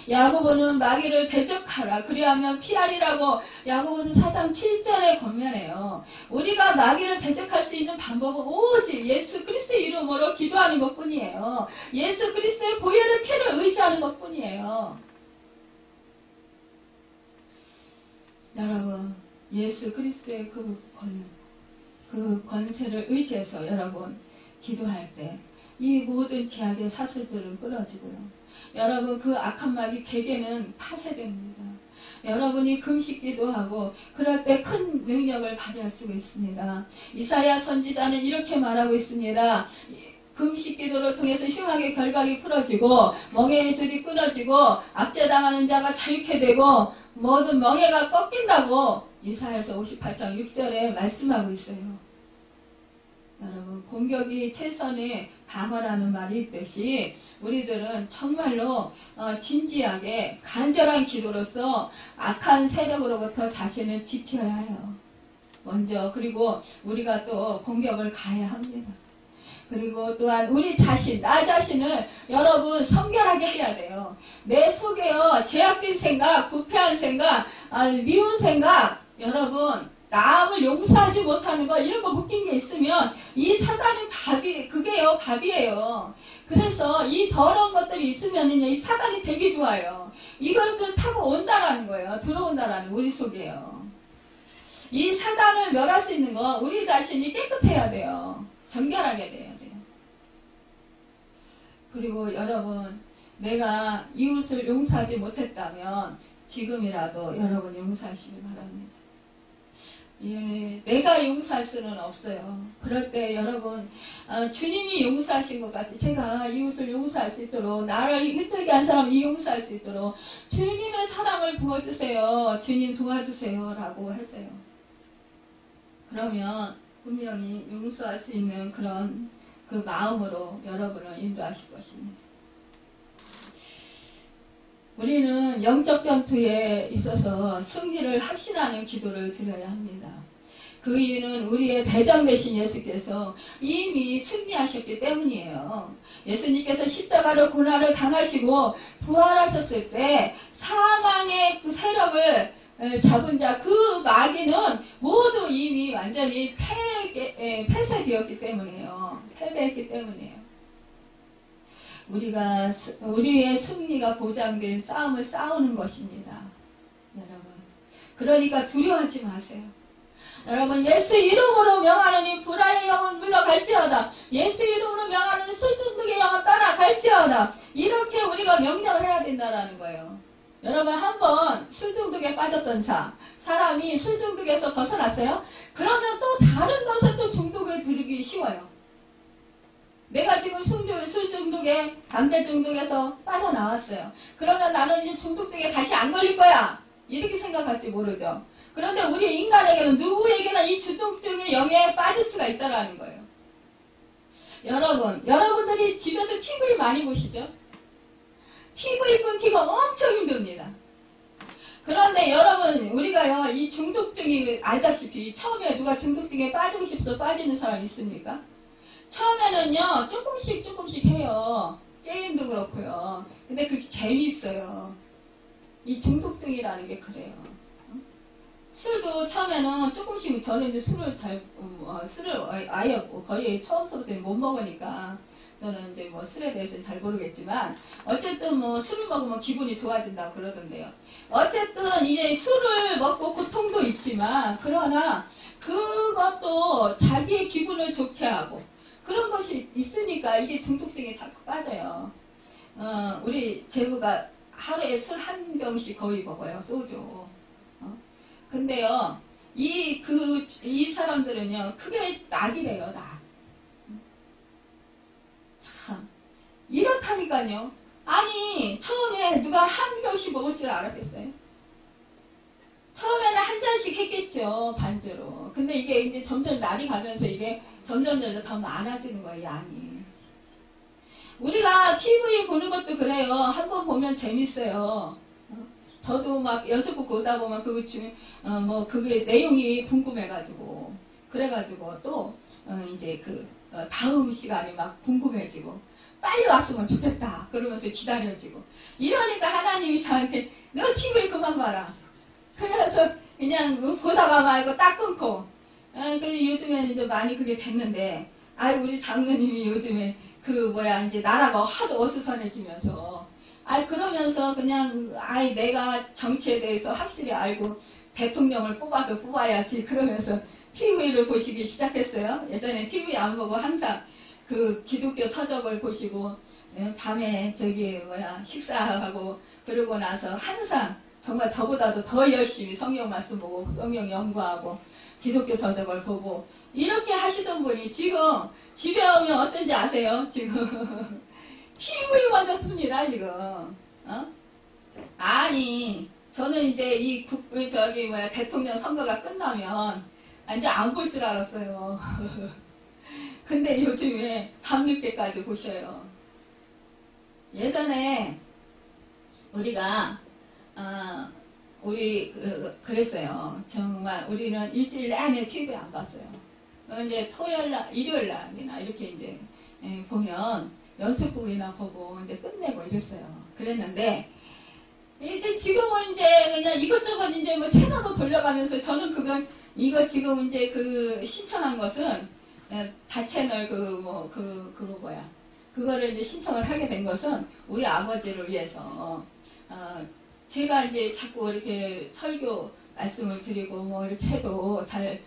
야고보는 마귀를 대적하라 그리하면 피하리라고 야고보서 4장 7절에 권면해요. 우리가 마귀를 대적할 수 있는 방법은 오직 예수 그리스도의 이름으로 기도하는 것뿐이에요. 예수 그리스도의 보혈의 피를 의지하는 것뿐이에요. 여러분 예수 그리스도의 그 권세를 의지해서 여러분 기도할 때 이 모든 죄악의 사슬들은 끊어지고요. 여러분 그 악한 마귀 괴계는 파쇄됩니다. 여러분이 금식기도 하고 그럴 때 큰 능력을 발휘할 수가 있습니다. 이사야 선지자는 이렇게 말하고 있습니다. 금식기도를 통해서 흉악의 결박이 풀어지고 멍에의 줄이 끊어지고 압제당하는 자가 자유케 되고 모든 멍에가 꺾인다고 이사야서 58장 6절에 말씀하고 있어요. 여러분 공격이 최선의 방어라는 말이 있듯이 우리들은 정말로 진지하게 간절한 기도로서 악한 세력으로부터 자신을 지켜야 해요. 먼저 그리고 우리가 또 공격을 가해야 합니다. 그리고 또한 우리 자신, 나 자신을 여러분 성결하게 해야 돼요. 내 속에요 죄악된 생각, 부패한 생각, 미운 생각, 여러분 남을 용서하지 못하는 거 이런 거 묶인 게 있으면 이 사단은 밥이에요. 그래서 이 더러운 것들이 있으면은요 이 사단이 되게 좋아요. 이것들 타고 온다라는 거예요. 들어온다라는 우리 속에요. 이 사단을 멸할 수 있는 거 우리 자신이 깨끗해야 돼요. 정결하게 돼야 돼요. 그리고 여러분 내가 이웃을 용서하지 못했다면 지금이라도 여러분 용서하시기 바랍니다. 예, 내가 용서할 수는 없어요. 그럴 때 여러분 주님이 용서하신 것 같이 제가 이웃을 용서할 수 있도록 나를 힘들게 한 사람을 용서할 수 있도록 주님의 사랑을 부어주세요. 주님 도와주세요 라고 하세요. 그러면 분명히 용서할 수 있는 그런 그 마음으로 여러분을 인도하실 것입니다. 우리는 영적 전투에 있어서 승리를 확신하는 기도를 드려야 합니다. 그 이유는 우리의 대장 되신 예수께서 이미 승리하셨기 때문이에요. 예수님께서 십자가로 고난을 당하시고 부활하셨을 때 사망의 그 세력을 잡은 자, 그 마귀는 모두 이미 완전히 폐쇄되었기 때문이에요. 패배했기 때문이에요. 우리의 승리가 보장된 싸움을 싸우는 것입니다. 여러분. 그러니까 두려워하지 마세요. 여러분, 예수 이름으로 명하노니 불화의 영은 물러갈지어다. 예수 이름으로 명하노니 술중독의 영은 떠나갈지어다. 이렇게 우리가 명령을 해야 된다는 거예요. 여러분, 한번 술중독에 빠졌던 사람이 술중독에서 벗어났어요? 그러면 또 다른 것을 또 중독에 들기 쉬워요. 내가 지금 술중독에, 담배 중독에서 빠져나왔어요. 그러면 나는 이제 중독성에 다시 안 걸릴 거야. 이렇게 생각할지 모르죠. 그런데 우리 인간에게는 누구에게나 이 중독적인 영에 빠질 수가 있다는 거예요. 여러분들이 집에서 TV 많이 보시죠? TV 끊기가 엄청 힘듭니다. 그런데 여러분, 우리가요, 이 중독증이 알다시피 처음에 누가 중독증에 빠지고 싶어서 빠지는 사람 있습니까? 처음에는요, 조금씩 해요. 게임도 그렇고요. 근데 그게 재미있어요. 이 중독증이라는 게 그래요. 술도 처음에는 조금씩, 저는 이제 술을 아예 거의 처음서부터 못 먹으니까 저는 이제 뭐 술에 대해서는 잘 모르겠지만 어쨌든 뭐 술을 먹으면 기분이 좋아진다고 그러던데요. 어쨌든 이제 술을 먹고 고통도 있지만 그러나 그것도 자기의 기분을 좋게 하고 그런 것이 있으니까 이게 중독성에 자꾸 빠져요. 우리 제부가 하루에 술 한 병씩 거의 먹어요. 소주. 근데요, 이 사람들은요, 그게 낙이래요, 낙. 참. 이렇다니까요. 아니, 처음에 누가 한 병씩 먹을 줄 알았겠어요? 처음에는 한 잔씩 했겠죠, 반주로. 근데 이게 이제 점점 날이 가면서 이게 점점 더 많아지는 거예요, 양이. 우리가 TV 보는 것도 그래요. 한번 보면 재밌어요. 저도 막 연습곡 보다 보면 그게 내용이 궁금해가지고, 그래가지고 또, 이제 다음 시간이 막 궁금해지고, 빨리 왔으면 좋겠다. 그러면서 기다려지고. 이러니까 하나님이 저한테, 너 TV 그만 봐라. 그래서 그냥 보다가 말고 딱 끊고, 그리고 요즘에는 이제 많이 그게 됐는데, 우리 장로님이 요즘에 이제 나라가 하도 어수선해지면서, 그러면서 그냥, 내가 정치에 대해서 확실히 알고 대통령을 뽑아야지. 그러면서 TV를 보시기 시작했어요. 예전에 TV 안 보고 항상 그 기독교 서적을 보시고, 밤에 식사하고, 그러고 나서 항상 정말 저보다도 더 열심히 성경 말씀 보고, 성경 연구하고, 기독교 서적을 보고, 이렇게 하시던 분이 지금 집에 오면 어떤지 아세요? 지금. TV 먼저 씁니다, 지금. 아니, 저는 이제 대통령 선거가 끝나면, 이제 안 볼 줄 알았어요. 근데 요즘에 밤늦게까지 보셔요. 예전에, 우리가, 그랬어요. 정말 우리는 일주일 내내 TV 안 봤어요. 이제 일요일날이나 이렇게 이제, 보면, 연습곡이나 보고 이제 끝내고 이랬어요. 그랬는데 이제 지금은 이제 그냥 이것저것 이제 뭐 채널로 돌려가면서 저는 이거 지금 이제 신청한 것은 다채널 그거를 이제 신청을 하게 된 것은 우리 아버지를 위해서 제가 이제 자꾸 이렇게 설교 말씀을 드리고 뭐 이렇게 해도 잘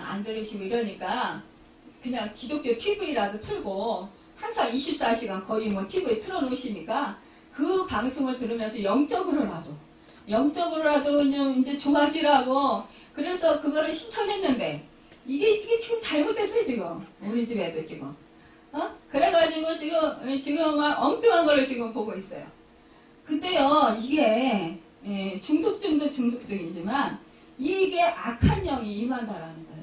안 들으시고 이러니까 그냥 기독교 TV라도 틀고 항상 24시간 거의 뭐 TV에 틀어놓으시니까 그 방송을 들으면서 영적으로라도 이제 좋아지라고 그래서 그거를 신청했는데 이게 지금 잘못됐어요 지금 우리 집에도 지금 그래가지고 지금 막 엉뚱한 거를 지금 보고 있어요. 근데요 이게 중독증도 중독증이지만 이게 악한 영이 임한다라는 거예요.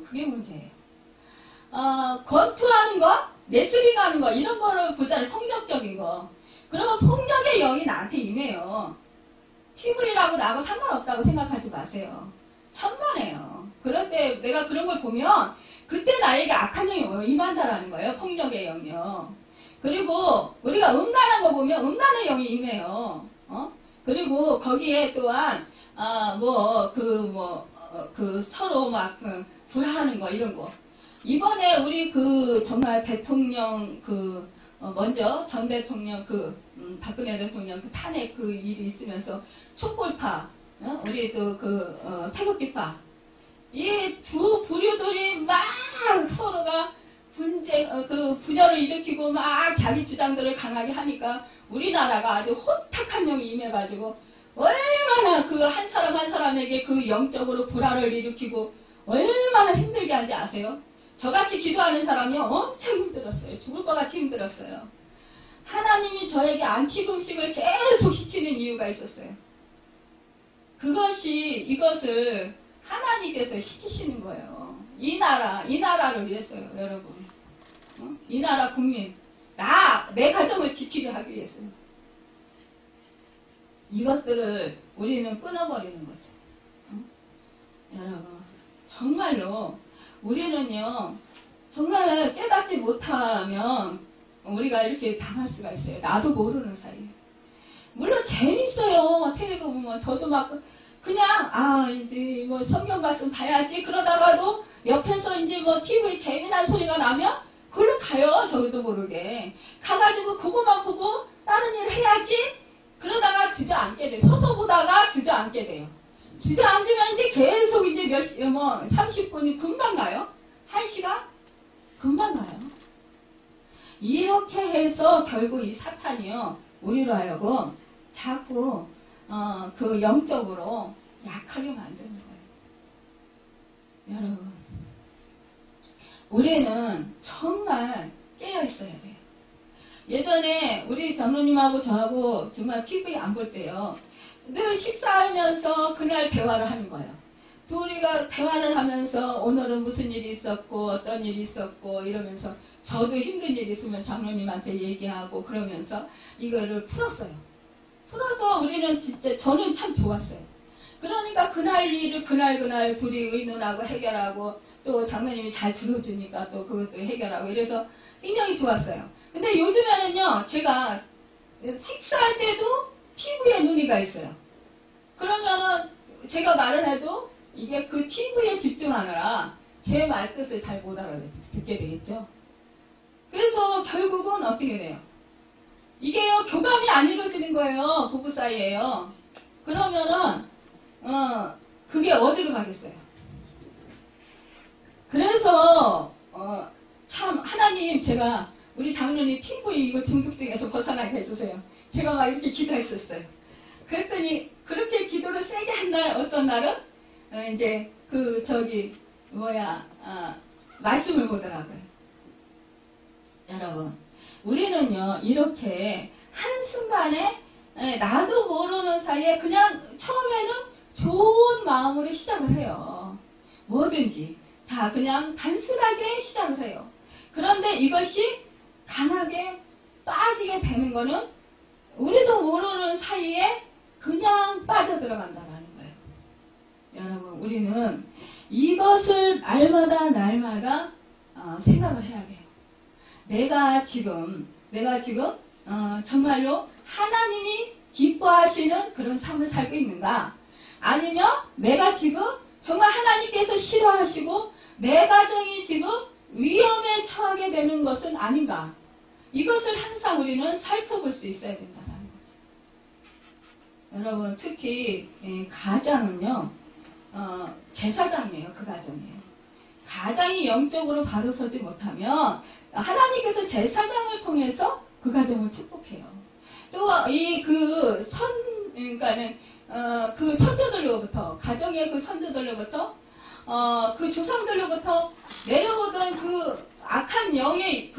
그게 문제예요. 권투하는 거, 레슬링 하는 거, 이런 거를 보잖아요. 폭력적인 거. 그러면 폭력의 영이 나한테 임해요. TV라고 나하고 상관없다고 생각하지 마세요. 천만에요. 그럴 때 내가 그런 걸 보면 그때 나에게 악한 영이 임한다라는 거예요. 폭력의 영이요. 그리고 우리가 음란한 거 보면 음란의 영이 임해요. 그리고 거기에 또한 서로 막 불하는 거 이런 거. 이번에 우리 정말 대통령 먼저 전 대통령 박근혜 대통령 탄핵 일이 있으면서 촛불파, 우리 태극기파, 이 두 부류들이 막 서로가 분열을 일으키고 막 자기 주장들을 강하게 하니까 우리나라가 아주 혼탁한 영이 임해가지고 얼마나 한 사람 한 사람에게 영적으로 불화를 일으키고 얼마나 힘들게 한지 아세요? 저같이 기도하는 사람이 엄청 힘들었어요. 죽을 것 같이 힘들었어요. 하나님이 저에게 안치금식을 계속 시키는 이유가 있었어요. 이것을 하나님께서 시키시는 거예요. 이 나라를 위해서요, 여러분. 이 나라 국민, 내 가정을 지키게 하기 위해서요. 이것들을 우리는 끊어버리는 거죠. 여러분, 정말로 우리는요, 정말 깨닫지 못하면 우리가 이렇게 당할 수가 있어요. 나도 모르는 사이에. 물론 재밌어요. 텔레비 보면 저도 막 그냥 이제 성경 말씀 봐야지 그러다가도 옆에서 이제 TV 재미난 소리가 나면 그걸로 가요. 저도 모르게 가가지고 그것만 보고 다른 일 해야지 그러다가 주저앉게 돼요. 서서 보다가 주저앉게 돼요. 주저앉으면 이제 계속 이제 30분이 금방 가요. 1시간 금방 가요. 이렇게 해서 결국 이 사탄이요, 우리로 하여금 자꾸 영적으로 약하게 만드는 거예요. 여러분, 우리는 정말 깨어 있어야 돼요. 예전에 우리 장로님하고 저하고 정말 TV 안 볼 때요, 늘 식사하면서 그날 대화를 하는 거예요. 둘이가 대화를 하면서 오늘은 무슨 일이 있었고 어떤 일이 있었고 이러면서 저도 힘든 일이 있으면 장로님한테 얘기하고 그러면서 이거를 풀었어요. 풀어서 우리는 진짜 저는 참 좋았어요. 그러니까 그날 일을 그날 둘이 의논하고 해결하고 또 장로님이 잘 들어주니까 또 그것도 해결하고 이래서 굉장히 좋았어요. 근데 요즘에는요, 제가 식사할 때도 TV에 눈이 가 있어요. 그러면은 제가 말을 해도 이게 TV에 집중하느라 제 말뜻을 잘 못 알아듣게 되겠죠. 그래서 결국은 어떻게 돼요? 이게요, 교감이 안 이루어지는 거예요. 부부 사이에요. 그러면은 그게 어디로 가겠어요? 그래서 참 하나님, 제가 우리 장로님 TV 이거 중독증에서 벗어나게 해주세요. 제가 막 이렇게 기도했었어요. 그랬더니 그렇게 기도를 세게 한 날, 어떤 날은 이제 말씀을 보더라고요. 여러분, 우리는요, 이렇게 한순간에 나도 모르는 사이에 그냥 처음에는 좋은 마음으로 시작을 해요. 뭐든지 다 그냥 단순하게 시작을 해요. 그런데 이것이 강하게 빠지게 되는 거는 우리도 모르는 사이에 그냥 빠져들어간다라는 거예요. 여러분, 우리는 이것을 날마다 생각을 해야 돼요. 내가 지금 정말로 하나님이 기뻐하시는 그런 삶을 살고 있는가? 아니면 내가 지금 정말 하나님께서 싫어하시고 내 가정이 지금 위험에 처하게 되는 것은 아닌가? 이것을 항상 우리는 살펴볼 수 있어야 된다는 거죠. 여러분, 특히 가장은요, 제사장이에요. 그 가정이에요. 가장이 영적으로 바로 서지 못하면 하나님께서 제사장을 통해서 그 가정을 축복해요. 또 그러니까는 그 선조들로부터, 가정의 그 선조들로부터 그 조상들로부터 내려오던 그 악한 영의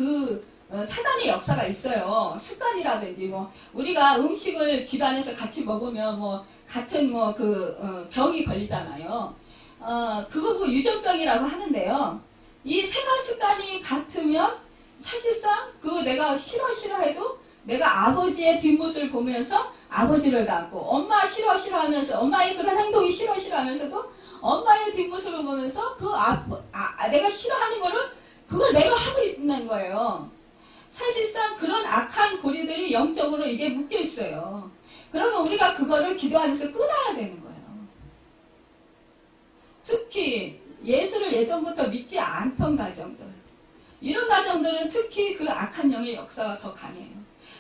사단의 역사가 있어요. 습관이라든지 우리가 음식을 집안에서 같이 먹으면 같은 병이 걸리잖아요. 그거 뭐 유전병이라고 하는데요. 이 생활 습관이 같으면 사실상 그 내가 싫어해도 내가 아버지의 뒷모습을 보면서 아버지를 닮고 엄마 싫어하면서 엄마의 그런 행동이 싫어하면서도 엄마의 뒷모습을 보면서 내가 싫어하는 거를 그걸 내가 하고 있는 거예요. 사실상 그런 악한 고리들이 영적으로 이게 묶여 있어요. 그러면 우리가 그거를 기도하면서 끊어야 되는 거예요. 특히 예수를 예전부터 믿지 않던 가정들, 이런 가정들은 특히 그 악한 영의 역사가 더 강해요.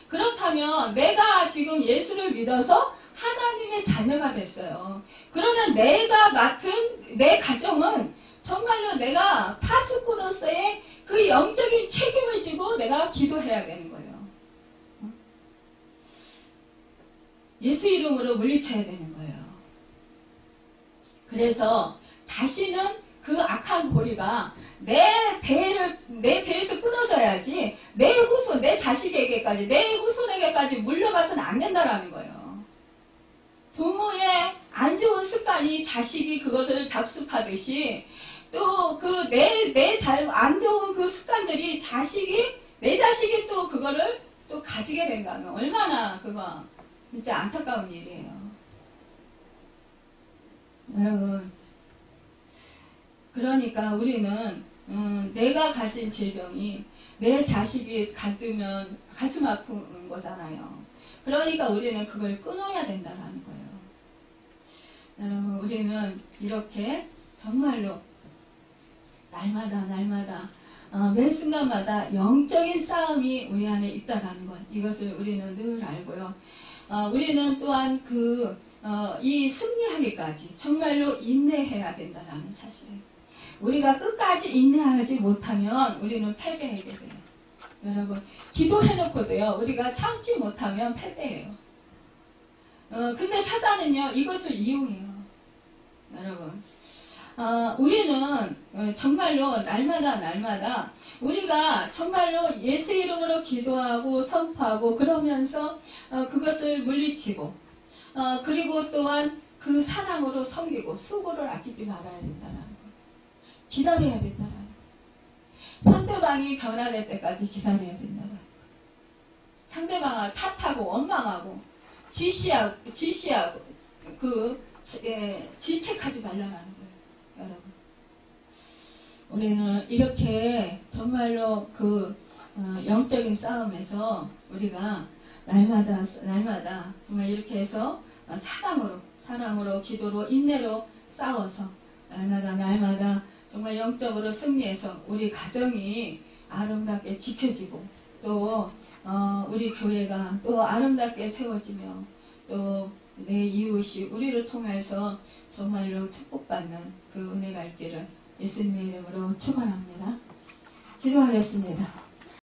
그렇다면 내가 지금 예수를 믿어서 하나님의 자녀가 됐어요. 그러면 내가 맡은 내 가정은 정말로 내가 파수꾼으로서의 그 영적인 책임을 지고 내가 기도해야 되는 거예요. 예수 이름으로 물리쳐야 되는 거예요. 그래서 다시는 그 악한 고리가 내 배에서 끊어져야지 내 자식에게까지, 내 후손에게까지 물려가서는 안 된다라는 거예요. 부모의 안 좋은 습관이 자식이 그것을 답습하듯이 또 그 안 좋은 그 습관들이 내 자식이 또 그거를 또 가지게 된다면 얼마나 그거 진짜 안타까운 일이에요. 여러분, 그러니까 우리는 내가 가진 질병이 내 자식이 갖으면 가슴 아픈 거잖아요. 그러니까 우리는 그걸 끊어야 된다는 거예요. 여러분, 우리는 이렇게 정말로 날마다 매 순간마다 영적인 싸움이 우리 안에 있다라는 것, 이것을 우리는 늘 알고요. 우리는 또한 이 승리하기까지 정말로 인내해야 된다는 사실이에요. 우리가 끝까지 인내하지 못하면 우리는 패배하게 돼요. 여러분, 기도해놓고도요, 우리가 참지 못하면 패배해요. 근데 사단은요, 이것을 이용해요. 여러분, 우리는 정말로 날마다 우리가 정말로 예수 이름으로 기도하고 선포하고 그러면서 그것을 물리치고 그리고 또한 그 사랑으로 섬기고 수고를 아끼지 말아야 된다는 거. 기다려야 된다는 거. 상대방이 변화될 때까지 기다려야 된다는 거. 상대방을 탓하고 원망하고 지시하고 질책하지 말라는 거예요. 여러분, 우리는 이렇게 정말로 영적인 싸움에서 우리가 날마다 정말 이렇게 해서 사랑으로 기도로 인내로 싸워서 날마다 정말 영적으로 승리해서 우리 가정이 아름답게 지켜지고 또 우리 교회가 또 아름답게 세워지며 또 내 이웃이 우리를 통해서 정말로 축복받는 그 은혜가 있기를 예수님의 이름으로 축원합니다. 기도하겠습니다.